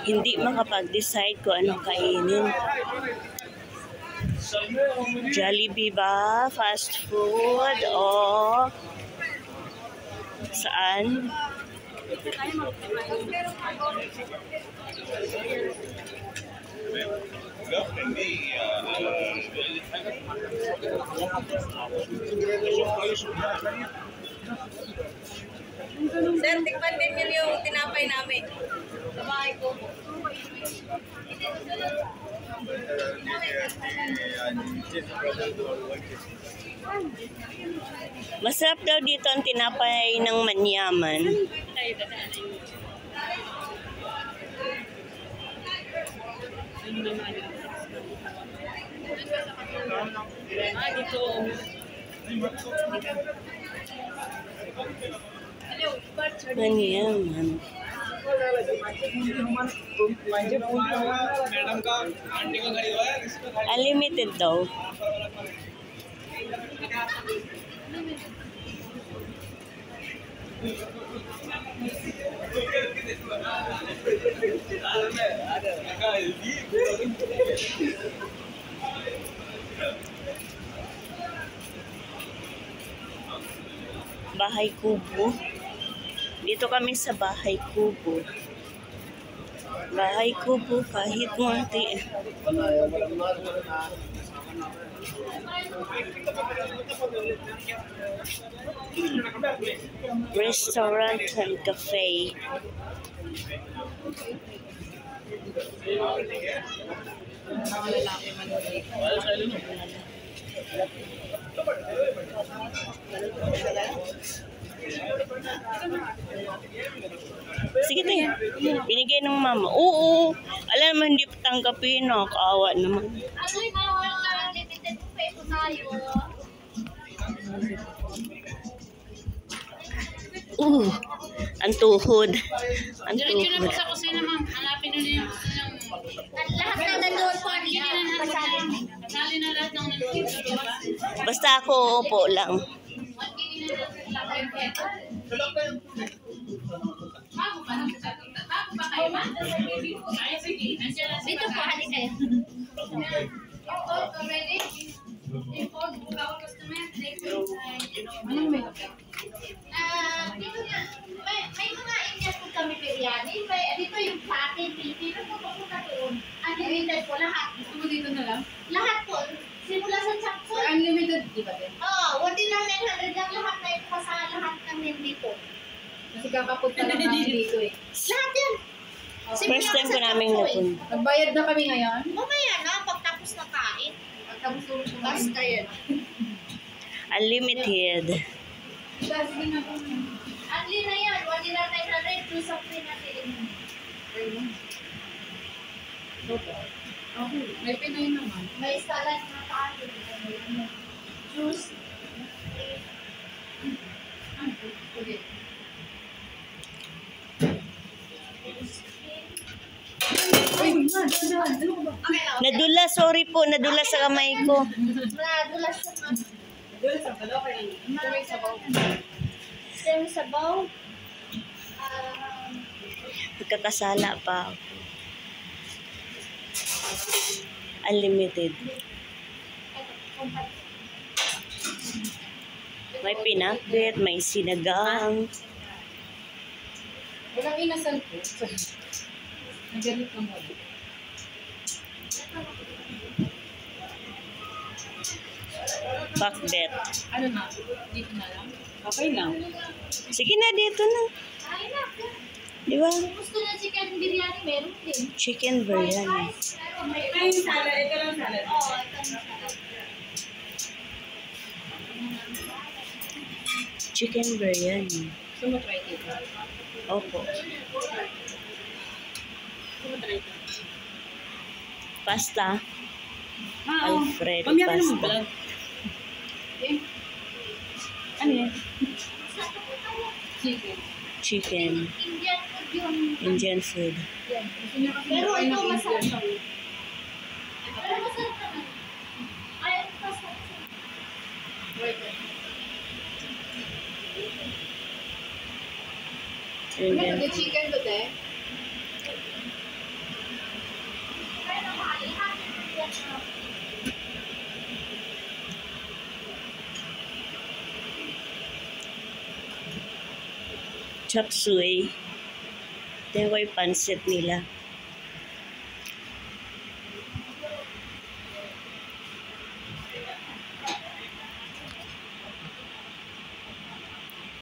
Hindi makapag-decide kung anong kainin. Jollibee ba? Fast food? O saan? Sir, tikman din yun yung tinapay namin. Sa bahay ko. Masarap daw dito ang tinapay ng Manyaman. Manyaman. Unlimited daw. Bahay Kubo. Dito kami sa Bahay Kubo. Bahay Kubo kahit munti. Restaurant and cafe. Sige tayo. Binigay ng mama. Oo. Alam mo, hindi patanggapin. Nakakaawa naman. Ano yung mga limited peso tayo? Ang tuhod. Ang Diretso na po tuhod. sa kusina, ma'am. Hanapin nyo na yung Lahat na nandun po. kasali na lahat ng nandito. Basta ako upo lang. Bago pa kayo, ma'am? Ay, sige. Dito po, hali kayo. Already? Import, bawal customer. Dito nga, may mga Indian po kami biryani. Dito yung patin, Pilipino po papunta doon. Unlimited po lahat. Gusto mo dito na lang? Lahat po. Simula sa Chapsol. Unlimited, di ba din? Oo, wala lang 900 lang lahat na ito sa lahat ng nandito. Kasi kakapunta lang namin dito eh. Lahat yan. First time ko namin napunta. Nagbayad na kami ngayon. Mamaya na, pagtapos na kain. Pagtapos ulit ko. Basta yan. Unlimited. Sige na po. Unli na yan. Wala lang 900. Juice of free natin. Okay. May Pinoy naman. May salad na kain. Juice. Okay. Nadula, sorry po. Nadula sa kamay ko. Nadulas na. May sabaw. Same sabaw. Nagkakasala pa ako. Unlimited. May pinakbet, may sinagang. Walang inasal po. Nagalit lang mo. Pakbet. Ano na? Dito na lang? Okay lang. Sige na, dito na. Kain na. Di ba? Gusto na chicken biryani, meron din. Chicken biryani. Ay, salad. Ito lang salad. Oo, ito lang salad. Chicken biryani. Gusto mo try dito? Opo. Gusto mo try dito? Pasta. Alfredo Mamaya ka naman pasta. vlog. Okay. Ano yan? Chicken. Chicken. Indian food yun. Indian food. Gusto niyo kasi Pero kain ito ng masarap. Indian. Pero masarap naman. Ay, ito masarap. Wait. And Ano then, the chicken to te? chop suey. Ito yung pansit nila.